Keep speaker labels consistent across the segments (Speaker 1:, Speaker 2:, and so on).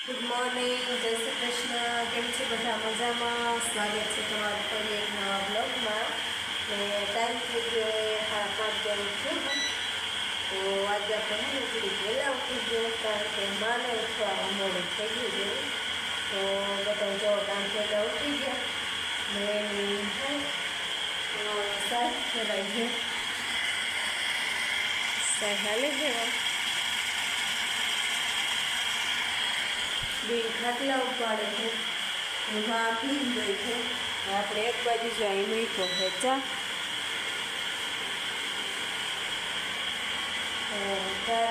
Speaker 1: Good morning, જય શ્રી કૃષ્ણ. કેમ છે બધા? મજામાં? સ્વાગત છે તમારું ફરી એક નવા બ્લોગમાં. ટાઈમ થઈ ગયો 5:30 જેવું થયું ને, તો આજે આપણે થોડીક વહેલા ઉઠી ગયો, કારણ કે માને ઉઠવા મોડું થઈ ગયું જેવું. તો બધા જો કામ પહેલાં ઉઠી ગયા ને સાહેબ કહેવાય છે, સાહેબ હાલે છે. બેન ખાટલા ઉપાડે છે, એમાં પી ગઈ છે. આપણે એક બાજુ જો અહીં મૂક્યો છે ચા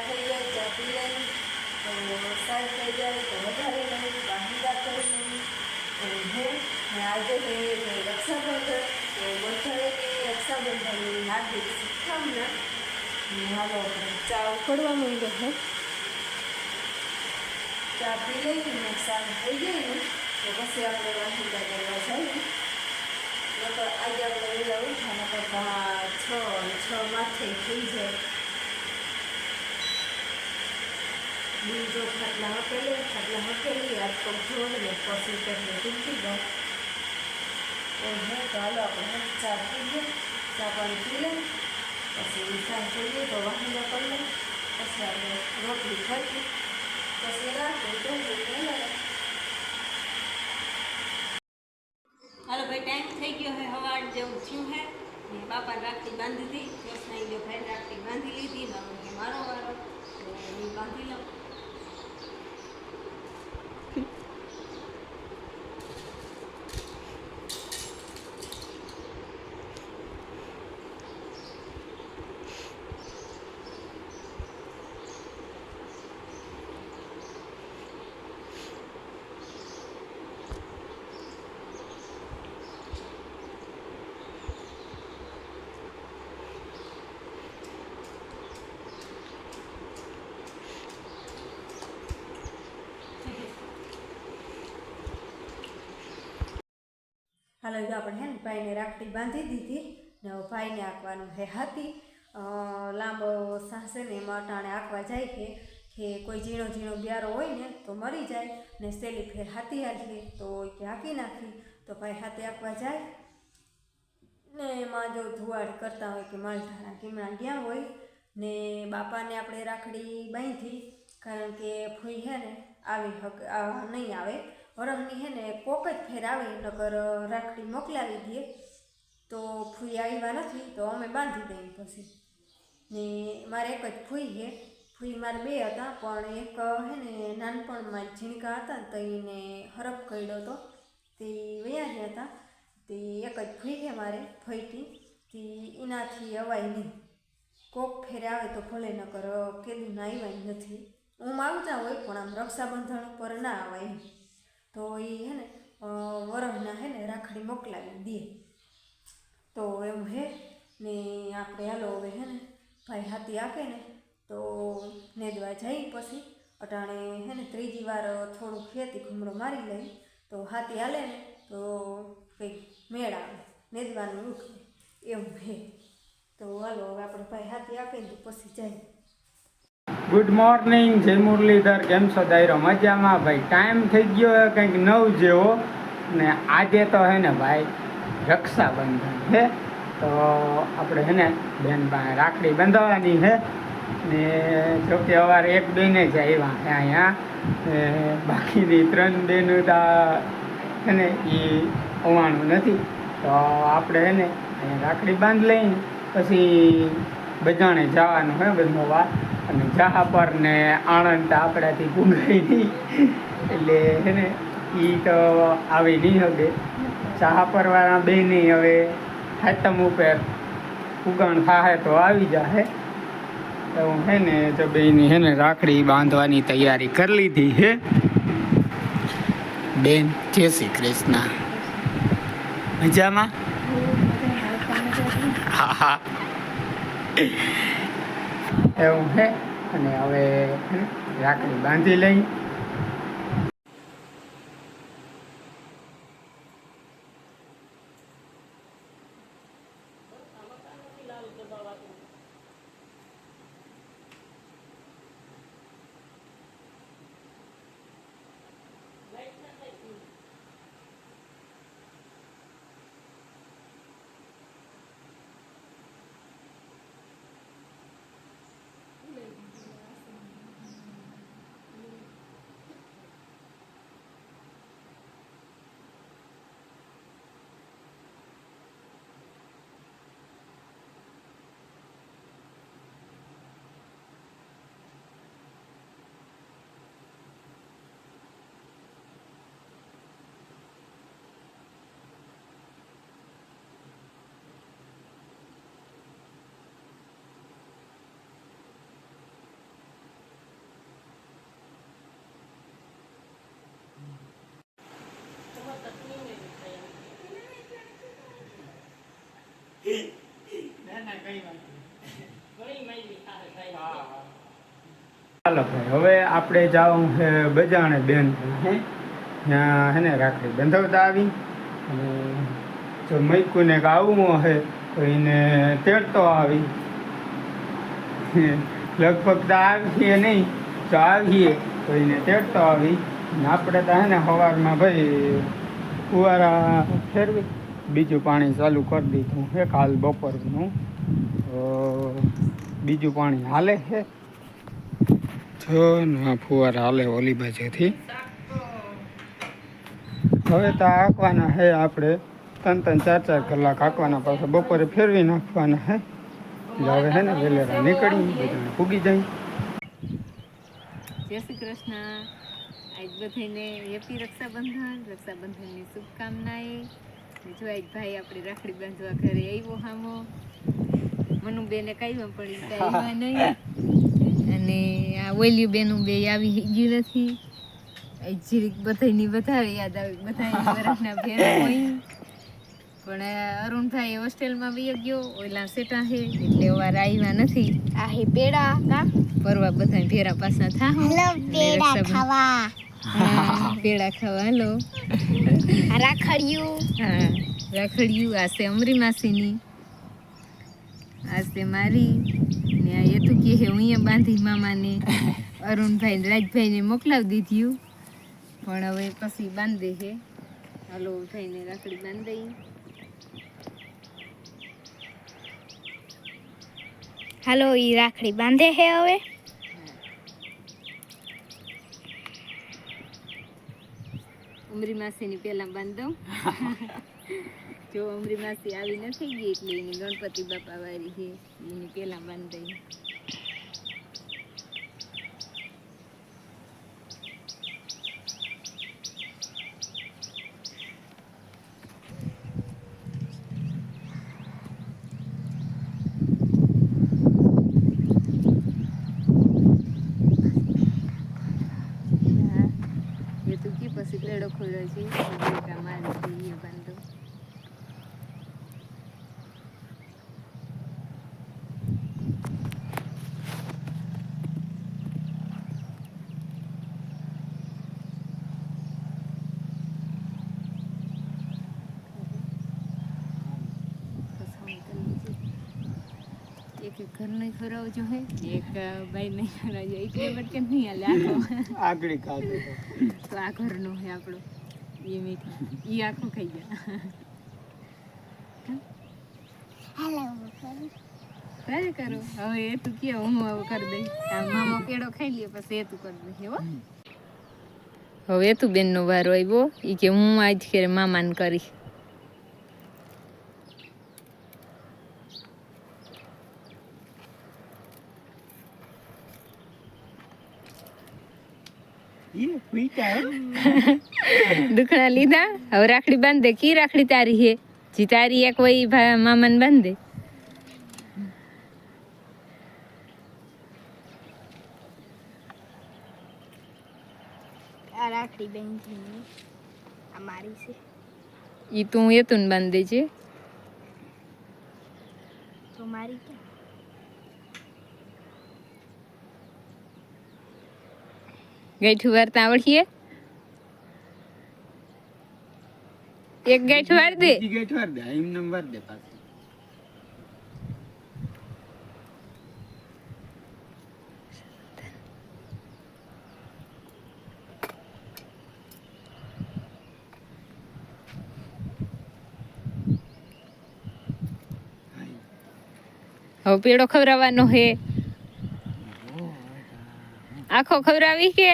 Speaker 1: થઈ જાય, ચા પી લઈ તો સાજ થઈ જાય તો વધારે નહીં, વાહિદા કરી લઈ. આજે રક્ષાબંધન, તો બધાને રક્ષાબંધનની હાર્દિક શુભકામના. હાલો ચા ઉકળવા માંડ્યો છે, ચા પી લઈને ને સાંજ થઈ જાય ને તો પછી આપણે વાહિદા કરવા જઈએ. નકર આજે આપણે વહેલા ઉઠાના કરતા 6 માથે થઈ જાય. બીજો ખાટલા હકેલી આજ તો જોઈને પછી પહેલે તૂટી જાય. તો હાલો આપણે ચા પીએ, ચા પાણી પી લઈએ, પછી સાંજ જોઈએ તો વાહિદા કરી લઈએ, પછી આપણે રોટલી ખાઈએ, પછી હાલો ભાઈ, ટાઈમ થઈ ગયો હે, સવાર જેવું થયું હે. બાપા રાખડી બાંધી હતી, રોશનાઈ ગયો ભાઈ રાખડી બાંધી લીધી. મારો વારો તો હું બાંધી લઉં. હાલો જો આપણે હે ને ભાઈને રાખડી બાંધી દીધી ને ભાઈને આંકવાનું હે હાથી. લાંબો સાસે ને એમાં અટાણે આંકવા જાય કે કોઈ ઝીણો ઝીણો બ્યારો હોય ને તો મરી જાય ને સેલી ફેર હાથી હાલીએ તો કે હાંકી નાખી. તો ભાઈ હાથે આંકવા જાય ને એમાં જો ધુવાડ કરતા હોય કે માલધારા કીમણા ગયા હોય ને બાપાને આપણે રાખડી બાંધી, કારણ કે ફૂઈ હે ને નહીં આવે વરમની હે ને કોક જ ફેર આવે, નકર રાખડી મોકલાવી દઈએ. તો ફૂઈ આવ્યા નથી તો અમે બાંધી દઈએ પછી. ને મારે એક જ ફૂઈ છે, ફૂઈ મારે 2 હતા, પણ એક હે ને નાનપણમાં ઝીણકા હતા ને તો એને હરફ કર્યો હતો તે વયા ગયા હતા. તે એક જ ફૂઈ છે મારે ફઈટી, તે એનાથી અવાય નહીં. કોક ફેરે આવે તો ભલે, નકર કેદું ના આવ્યા નથી. હું આવતા હોય પણ આમ રક્ષાબંધન ઉપર ના આવાય. તો એ હે ને વરહના હે ને રાખડી મોકલાવી દે. તો એમ હે ને આપણે હાલો હવે હે ને ભાઈ હાથી આપે ને તો નેદવા જઈ. પછી અટાણે હે ને 3જી વાર થોડુંક ખેતી ઘૂમરો મારી લઈ તો હાથી હાલે ને તો કંઈક મેળ આવે, નેદવાનું ઉઠે એવું હે. તો હાલો હવે આપણે ભાઈ હાથી આપે ને તો પછી જાય.
Speaker 2: ગુડ મોર્નિંગ, જય મુરલીધર. કેમ છો દાયરો? મજામાં ભાઈ. ટાઈમ થઈ ગયો કંઈક 9 જેવો ને આજે તો હે ને ભાઈ રક્ષાબંધન છે, તો આપણે હે ને બેન પાસે રાખડી બાંધવાની છે. ને જોકે સવારે એક બેને જ આવ્યા છે અહીંયા, બાકીની 3 બેનું તો હે ને એ આવવાનું નથી. તો આપણે હે ને અહીંયા રાખડી બાંધી લઈને પછી બજાણે જવાનું હોય બંધવા. અને જહાપર ને આણંદ આપણાથી પૂગાય નહીં, એટલે હે ને એ તો આવી નહીં હવે. જહાપરવાળા બે નહીં હવે હાતમ ઉપર ઉગાણ થાય તો આવી જશે. એવું હે ને જો બેની હે ને રાખડી બાંધવાની તૈયારી કરી લીધી છે. બેન જય શ્રી કૃષ્ણ. મજામાં? હા હા એવું હે. અને હવે રાખડી બાંધી લઈ. ચાલો ભાઈ હવે આપણે જાવું છે બજાણે બેન હે ત્યાં હે ને રાખડી બંધાવતા આવી અને જો મૈકુને આવવું હે તો એને તેડતો આવી લગભગ તો આવીએ નહીં તો આવીએ તો એને તેડતો આવી ને આપણે તો હે ને સવારમાં ભાઈ ફુવારા ફેરવી બીજું પાણી ચાલુ કરી દીધું છે કાલ બપોરનું તો બીજું પાણી હાલે છે જો ના ફુવારા હાલે ઓલી બાજુથી હવે તો આંકવાના છે આપણે 3-4 કલાક આંકવાના પાછા બપોરે ફેરવી નાખવાના છે એટલે હવે છે ને વેલેરા નીકળી બધાને પૂગી જાય.
Speaker 3: જય શ્રી કૃષ્ણ. આજ બધાને હેપી રક્ષાબંધનની શુભકામનાએ. જો આજ ભાઈ આપણે રાખડી બાંધવા ઘરે આવ્યો હામો મનુબેને કાંઈ પડી કાંઈ નહીં અને આ ઓલિયું બેનું બે આવી ગયું નથી. જીરીક બધાની વધારે યાદ આવી બધા વર્ષના ભેરા હોય પણ અરુણભાઈ હોસ્ટેલમાં બી ગયો ઓલા સેટા છે એટલે વાર આવ્યા નથી. આ હે પેડા કા પરવા બધા ભેરા પાછા થા હેલો પેડા ખાવા પેડા ખાવા હાલો રાખડ્યું હા રાખડ્યું આ છે અમરી માસીની આ છે મારી ને આ એ તો કે હું અહીંયા બાંધી મામાને અરુણભાઈ રાજભાઈને મોકલાવી દીધું પણ હવે પછી બાંધે છે. હાલો થઈને રાખડી બાંધી
Speaker 4: હાલો ઈ રાખડી બાંધે છે હવે
Speaker 3: ઉમરી માસીની પહેલા બાંધો જો ઉમરી માસી આવી નથી ગઈ એટલે એની ગણપતિ બાપા વાળી છે એની પહેલા બાંધી પછી પેડો ખોલ્યો છે મારી બાંધો એક ઘર નહીં ફરાવજો હે એક ભાઈ નહીં ફરાવજો એટલે બટકે નહીં હાલે
Speaker 2: આગળ ખાધું
Speaker 3: તો આ ઘરનો હે આપણો એ મીઠી એ આખું ખાઈ ગયા તારે કરો હવે એ તું કે હું હવે કરી દઈ મામો કેળો ખાઈ લે પછી એ તું કરી દે હો હવે એ તું બેનનો વારો આવ્યો એ કે હું આજ ખેરે મામાને કરી દુખણા લીધા હવે રાખડી બાંધે કી રાખડી તારી હે જી તારી એક વઈ મામાને બાંધે
Speaker 4: આ રાખડી બેંકી આ મારી છે
Speaker 3: ઈ તું એ તું બાંધે છે
Speaker 4: તો મારી કે
Speaker 3: ગાંઠું વારતા આવડીએ એક ગાંઠ વાર દે
Speaker 2: એમ નંબર દે પાછું
Speaker 3: હવે પેડો ખવડાવવાનો હે આખો ખવડાવી કે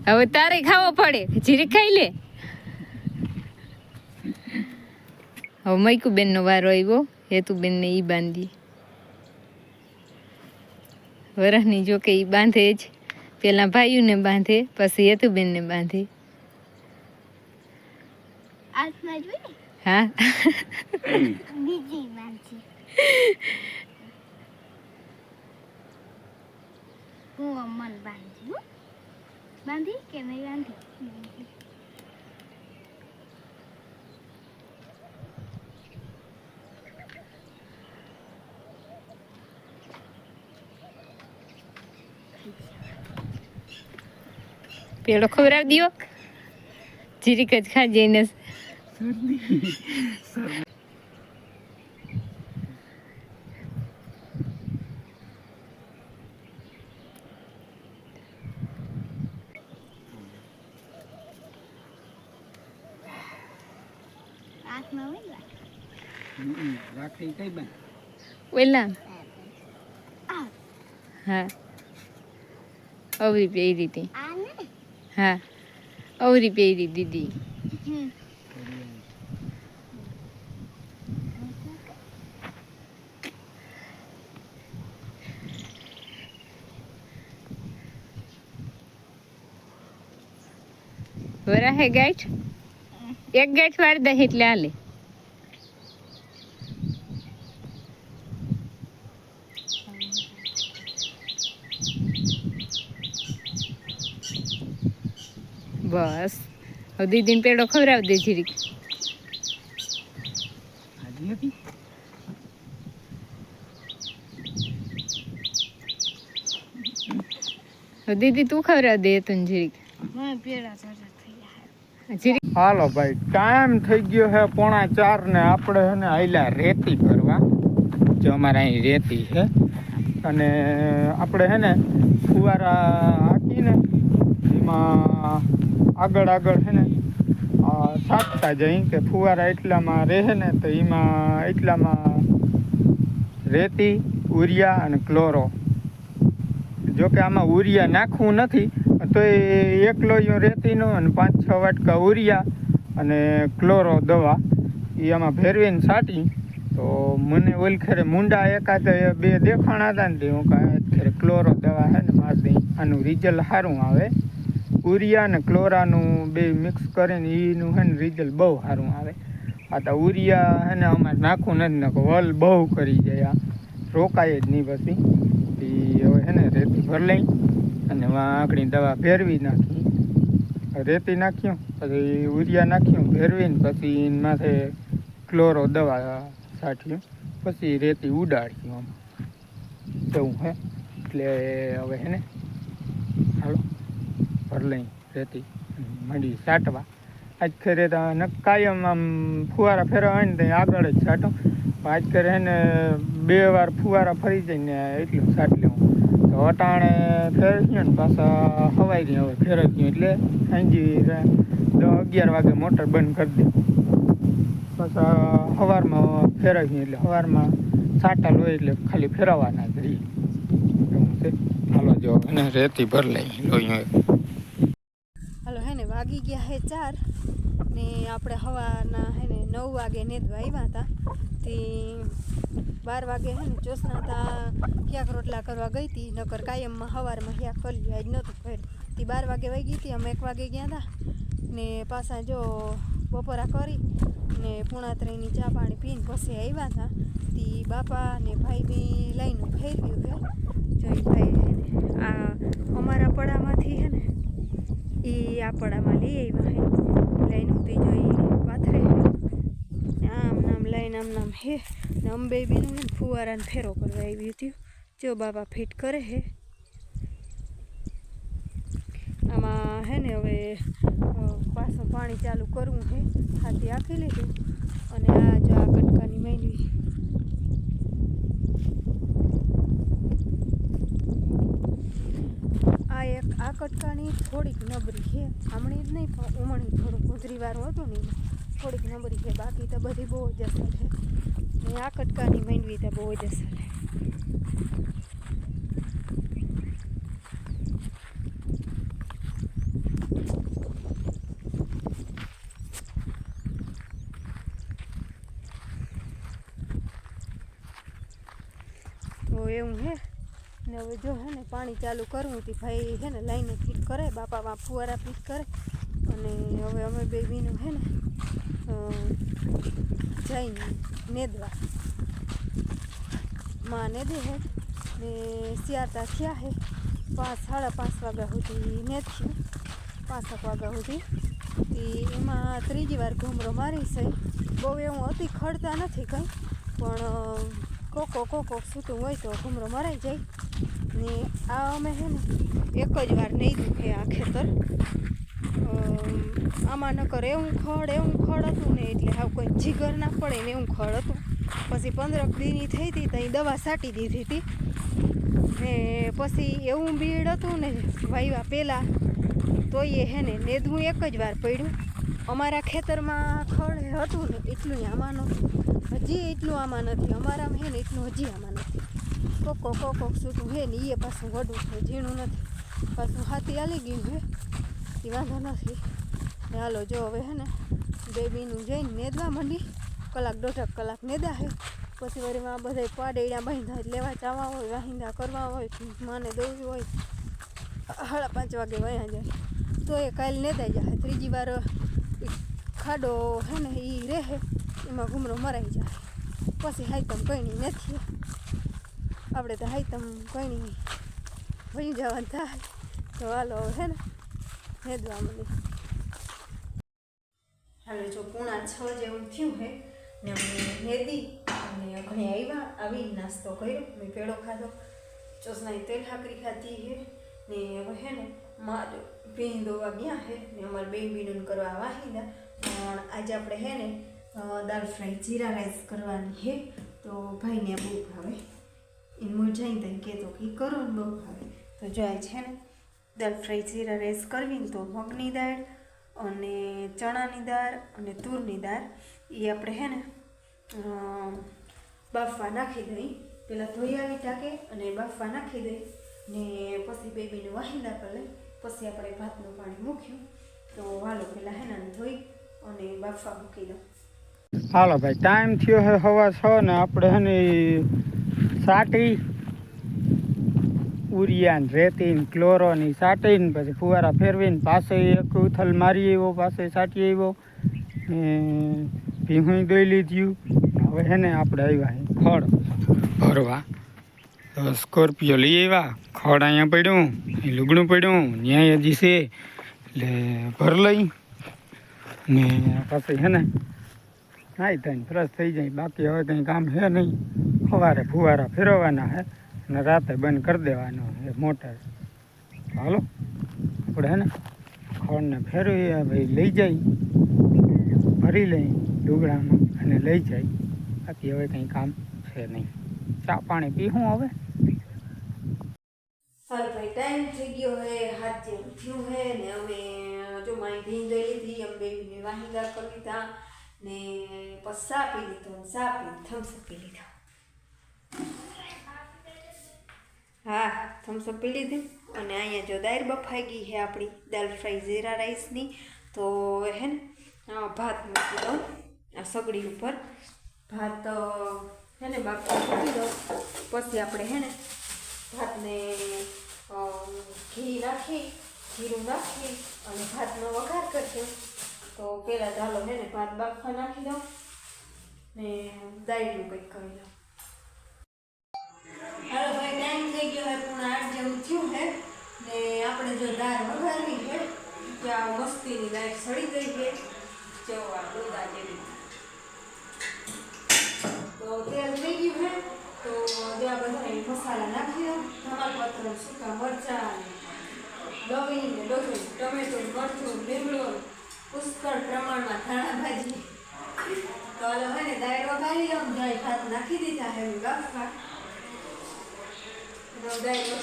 Speaker 3: હવે તારે ખાવો પડે જીરી ખાઈ લે હવે મૈકુબેન નો વારો આવ્યો હેતુબેન ને ઈ બાંધી વરહની જો કે ઈ બાંધે જ પેલા ભાઈઓને બાંધે પછી હેતુબેન ને બાંધે
Speaker 4: આજના જોઈએ
Speaker 3: હા
Speaker 4: બીજી માનছি હું અમન બાંધી બાંધી કે નહીં બાંધી
Speaker 3: પેલો ખવડાવી દ્યો જીરીક જ ખાજે એને
Speaker 4: હાથમાં હોય ને
Speaker 2: રાખડી કઈ બન
Speaker 3: ઓલા
Speaker 4: આ
Speaker 3: હા અવરી પહેરી હતી
Speaker 4: આ ને
Speaker 3: હા અવરી પહેરી દીદી
Speaker 4: હમ
Speaker 3: વરા હે ગાંઠ એક ગાંઠ વાળી દે એટલે હાલે બસ હવે દીદીને પેડો ખવડાવી દે જીરીક
Speaker 2: હાજી હતી
Speaker 3: હવે દીદી તું ખવડાવી દે તું જીરીક
Speaker 4: મને પેડા ચડા થઈ ગયા
Speaker 3: જીરીક
Speaker 2: હાલો ભાઈ ટાઈમ થઈ ગયો છે 3:45 ને આપણે છે ને આયલા રેતી ભરવા જો અમારે અહીં રેતી છે અને આપણે છે ને ફુવારા હાકીને એમાં આગળ છે ને સાકતા જઈ કે ફુવારા એટલામાં રહે ને તો એમાં એટલામાં રેતી ઉરિયા અને ક્લોરો જોકે આમાં ઉરિયા નાખવું નથી તો એ એકલો રેતીનો અને 5-6 વાટકા ઉરિયા અને ક્લોરો દવા એ આમાં ભેરવીને છાંટી તો મને ઓલખેરે મુંડા એકાદ 2 દેખાણા હતા ને તે હું કાંઈ ક્લોરો દવા છે ને મારી દઈ આનું રિઝલ્ટ સારું આવે ઉરિયા અને ક્લોરાનું બે મિક્સ કરીને એનું છે ને રિઝલ્ટ બહુ સારું આવે આ તો ઉરિયા છે ને અમારે નાખવું નથી નાખો વલ બહુ કરી જાય આ રોકાય જ નહીં પછી એ હવે છે ને રેતી ભર લઈ અને આંકડી દવા ભેરવી નાખી રેતી નાખ્યું પછી ઉરિયા નાખ્યું ભેરવીને પછી માથે ક્લોરો દવા છાંટ્યું પછી રેતી ઉડાડ્યું આમ એવું હે એટલે હવે હે ને હાલો ભર લઈ રેતી મંડી છાંટવા આજ ખેરે તો કાયમ આમ ફુવારા ફેરવા હોય ને ત્યાં આગળ જ છાંટો આજ કરે ને 2 વાર ફુવારા ફરી જઈને એટલું છાંટ લેવું તો અટાણે ફેરવ્યું ને પાછા હવાઈ ગયું હવે ફેરવ્યું એટલે સાંજી 10-11 વાગે મોટર બંધ કરી દે પાછા સવારમાં ફેરવ્યું એટલે સવારમાં છાંટા લોહી એટલે ખાલી ફેરવવાના જ રહી એવું છે હાલો જો અને રેતી ભર લઈ લોહી
Speaker 1: હાલો હે ને વાગી ગયા હે 4 ને આપણે હવાના હે ને 9 વાગે નેદવા આવ્યા હતા તે 12 વાગે હે ને ચોસના તા હિયાક રોટલા કરવા ગઈ હતી નકર કાયમમાં સવારમાં હિયાક કરી આજ નહોતું કર્યું તે 12 વાગે વહી ગઈ હતી અમે 1 વાગે ગયા હતા ને પાછા જો બપોરા કરી ને 2:30ની ચા પાણી પીને પછી આવ્યા હતા તે બાપા ને ભાઈ બી લઈને ફેરવ્યું છે જોઈ ભાઈ હે ને આ અમારા પડામાંથી હે ને એ આ પડામાં લઈ આવ્યા હે લઈને તે જોઈ પાથરે આમ નામ લઈને આમ નામ હે ને અંબે બીનું હે ને ફુવારાને ફેરો કરવા આવી હતી જો બાપા ફિટ કરે હે આમાં હે ને હવે પાછું પાણી ચાલુ કરવું હે હાથી આખી લીધું અને આ જો આ કટકાની માંડવી આ કટકાની થોડીક નબળી છે હમણાં જ નહીં પણ ઉમણી થોડુંક ઉધરીવાળું હતું ને થોડીક નબળી છે બાકી તો બધી બહુ જ અસર છે ને આ કટકાની માંડવી તો બહુ જ અસર છે તો એવું હે ને હવે જો હે ને પાણી ચાલુ કરવું હતી ભાઈ હે ને લાઈને ફિટ કરે બાપામાં ફુવારા ફિટ કરે અને હવે અમે બે બીનું હે ને જઈને નેદવા માં નેદે હે ને સિયાતા થયા હે 5-5:30 વાગ્યા સુધી નેદશું 5 વાગ્યા સુધી એમાં ત્રીજી વાર ઘૂમરો મારી છે બહુ એવું અતિ ખડતા નથી કંઈ પણ કોકો સૂતું હોય તો ઘૂમરો મરાઈ જાય ને આ અમે છે ને એક જ વાર નહીં દુખે આ ખેતર. આમાં નકર એવું ખડ હતું ને એટલે હાવ કોઈ જીગર ના પડે ને એવું ખડ હતું. પછી 15 દીની થઈ હતી ત્યાં દવા છાંટી દીધી હતી ને પછી એવું બીડ હતું ને વાવ્યા પહેલાં તો એ હે ને નેદવું એક જ વાર પડ્યું. અમારા ખેતરમાં ખડ હતું ને એટલું આમાં નહોતું, હજી એટલું આમાં નથી. અમારામાં હે ને એટલું હજી આમાં નથી. કોક સૂતું હે ને એ પાછું વડું છે, ઝીણું નથી. પાછું હાથી હાલી ગયું હે એ વાંધો નથી. ને હાલો જો હવે હે ને બેબીનું જઈને નેદવા માંડી. 1-1.5 કલાક નેદા હે. પછી વળીમાં બધા પાડેડા બાંધા લેવા જવા હોય, વાહિંદા કરવા હોય, માને દોડવી હોય, 5:30 વાગે વયા જાય તો એ કાલે નેદાઈ જાય. ત્રીજી વાર ખાડો હે ને એ રહે એમાં ઘૂમરો મરાઈ જાય. પછી હાઈતમ કંઈ નથી. આપણે તો હાઈતમ કંઈ વહી જવાનું થાય. તો હાલો હે ને નેદવા માંડી. હાલો જો 5:45 જેવું થયું હે ને અમે નેદી અને ઘણી આવી નાસ્તો કર્યો. મેં પેડો ખાધો, ચોસનાની તેલ હાકરી ખાધી હે ને હવે હે ને મારે ભીંગ દોવા ગયા હે ને અમારે બેબીનું કરવા વાહિંદા. પણ આજે આપણે હે ને દાળ ફ્રાય જીરા રાઈસ કરવાની હે. તો ભાઈને બહુ ભાવે, એ મૂળ જઈને તને કહેતો કે કરો ને બહુ ભાવે. તો જો આ છે ને દાળ ફ્રાય જીરા રાઈસ કરવી ને તો મગની દાળ અને ચણાની દાળ અને તુરની દાળ એ આપણે હે ને બાફવા નાખી દઈ. પહેલાં ધોઈ આવી ટાંકે અને બાફવા નાખી દઈ ને પછી બેબીને વાહિંદા કરી લઈ. પછી આપણે ભાતનું પાણી મૂક્યું. તો હાલો પહેલાં હે ને ધોઈ અને બાફવા મૂકી દઉં.
Speaker 2: હાલો ભાઈ, ટાઈમ થયો છે 6:15 ને આપણે હે ને સાટી ઉરિયાન રેતીન ક્લોરોની સાટીને પછી ફુવારા ફેરવીને પાસે એક ઉથલ મારી આવ્યો, પાસે સાટી આવ્યો ને ભીહું દોઈ લીધું. હવે હે ને આપણે આવ્યા ખડ ભરવા. તો સ્કોર્પિયો લઈ આવ્યા. ખડ અહીંયા પડ્યું, એ લુગડું પડ્યું, ન્યાય હજી છે એટલે ભર લઈ ને પછી હે ને નાઈ થઈને ફ્રેશ થઈ જાય. બાકી હવે કંઈ કામ છે નહીં. સવારે ફુવારા ફેરવવાના છે અને રાતે બંધ કરી દેવાનો એ મોટર. હાલો આપણે હે ને ખડને ફેરવી ભાઈ લઈ જાય, ભરી લઈ ડુગડામાં અને લઈ જાય. બાકી હવે કંઈ કામ છે નહીં. ચા પાણી પીવું હવે.
Speaker 1: હાલ ભાઈ ટાઈમ થઈ ગયો હે, 7 જેવું થયું હે ને અમે જો મારી ભીંગ દઈ લીધી, અમે બેબીને વાહિંદા કરી લીધા ને પછી ચા પી લીધો. ચા પી થમ્સઅપ પી લીધો. હા થમ્સઅપ પી લીધી. અને અહીંયા જો દાળ બફાઈ ગઈ છે આપણી દાળ ફ્રાય જીરા રાઈસની. તો હે ને ભાત મૂકી દઉં આ સગડી ઉપર. ભાત હે ને બાફવા મૂકી દઉં. પછી આપણે હે ને ભાતને ઘી નાખી, જીરું નાખી અને ભાતનો વઘાર કરશું. તો પહેલાં ચાલો હે ને ભાત બાફવા નાખી દઉં ને દાળનું કંઈક કરી દઉં. હાલો ભાઈ ટાઈમ થઈ ગયો હે 8:30 જેવું થયું હે ને આપણે જો દાળ વઘારવી છે ત્યાં મસ્તીની લાઈટ સડી ગઈ છે. જો આ દૂધા જેવી. તો તેલ થઈ ગયું હે તો ત્યાં બધા મસાલા નાખી દઉં. ધમાલપત્ર, સૂકા મરચાં, લવિંગ ને ડોસી, ટમેટો, મરચું, લીમડો, પુષ્કળ પ્રમાણમાં ધાણા ભાજી. તો હાલો હે ને દાળ વઘારી લઉં. દાળ ભાત નાખી દીધા હે બાફવા. દાળ વઘારી લઉં.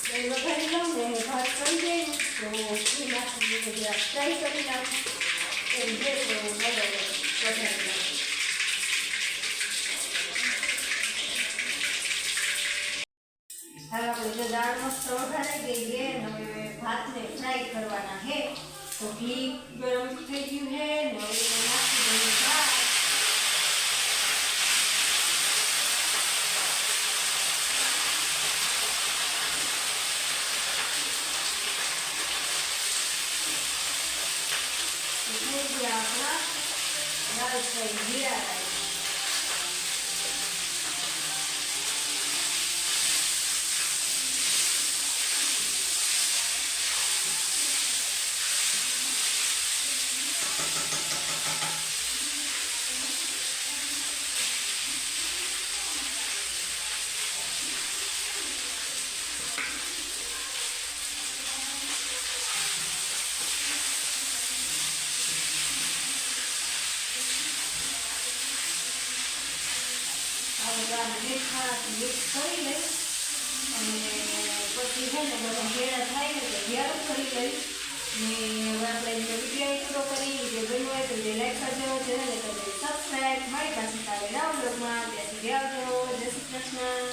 Speaker 1: દાળ વઘારી લઉં ને ભાત કરી જાય તો ઘી નાખી દીધું, ફ્રાય કરી નાખું. એમ જે વઘારી લઉં. હવે આપણે જો દાળ મસ્ત વઘારાઈ ગઈ છે ને હવે ભાતને ફ્રાય કરવાના છે. તો ઘી ગરમ થઈ ગયું છે ને હવે નાખી દઈએ ભાત. થઈ ગયા આપણા દાળ ફ્રાય જીરા રાઈસ. બધા મીઠા મિક્સ કરી લઈ અને પછી છે ને બધા ભેળા થાય ને તો ગેસ કરી લઈ ને હવે આપણે વિડીયો પૂરો કરી વિડીયો ગમ્યો હોય તો જે લાઈક કરજો ચેનલને કરજો સબસ્ક્રાઈબ મારી પાસે કાલે નવા બ્લોગમાં ત્યાં સુધી આવજો જય શ્રી કૃષ્ણ